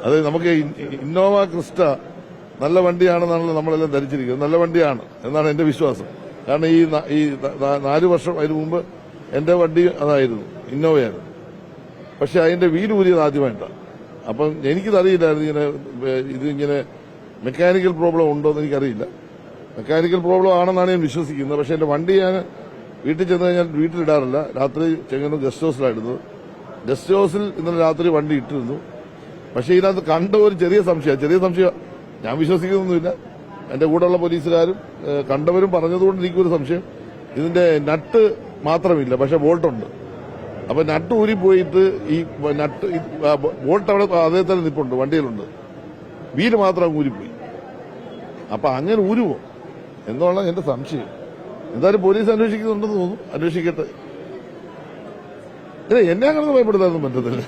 അത് നമുക്ക് Innova Crysta നല്ല വണ്ടിയാണെന്നാണല്ലോ നമ്മളെല്ലാം ധരിച്ചിരിക്കുന്നത്. നല്ല വണ്ടിയാണ് എന്നാണ് എന്റെ വിശ്വാസം. കാരണം ഈ 4 വർഷം അതിനു മുമ്പ് എന്റെ വണ്ടി അതായിരുന്നു, ഇന്നോവയായിരുന്നു. പക്ഷെ അതിന്റെ വീല് ഊരിയത് ആദ്യമായിട്ടാണ്. അപ്പം എനിക്കിതറിയില്ലായിരുന്നു ഇതിങ്ങനെ മെക്കാനിക്കൽ പ്രോബ്ലം ഉണ്ടോ എന്ന് എനിക്കറിയില്ല. മെക്കാനിക്കൽ പ്രോബ്ലം ആണെന്നാണ് ഞാൻ വിശ്വസിക്കുന്നത്. പക്ഷെ എന്റെ വണ്ടി ഞാൻ വീട്ടിൽ ചെന്ന് കഴിഞ്ഞാൽ വീട്ടിലിടാറില്ല. രാത്രി ചെങ്ങന്നൂർ ഗസ്റ്റ് ഹൗസിലായിരുന്നു. ഗസ്റ്റ് ഹൗസിൽ ഇന്നലെ രാത്രി വണ്ടി ഇട്ടിരുന്നു. പക്ഷെ ഇതിനകത്ത് കണ്ട ഒരു ചെറിയ സംശയം ഞാൻ വിശ്വസിക്കുന്നൊന്നുമില്ല. എന്റെ കൂടെയുള്ള പോലീസുകാരും കണ്ടവരും പറഞ്ഞതുകൊണ്ട് എനിക്കൊരു സംശയം, ഇതിന്റെ നട്ട് മാത്രമില്ല, പക്ഷെ ബോൾട്ടുണ്ട്. അപ്പൊ നട്ട് ഊരിപ്പോയിട്ട് ഈ നട്ട് ബോൾട്ട് അവിടെ അതേ തന്നെ നിപ്പുണ്ട്, വണ്ടിയിലുണ്ട്. വീല് മാത്രം ഊരിപ്പോയി. അപ്പൊ അങ്ങനെ ഊരുമോ എന്നുള്ള എന്റെ സംശയം. എന്തായാലും പോലീസ് അന്വേഷിക്കുന്നുണ്ടെന്ന് തോന്നുന്നു. അന്വേഷിക്കട്ടെ. എന്നെ അങ്ങനെ ഭയപ്പെടുത്താനൊന്നും പറ്റത്തില്ല.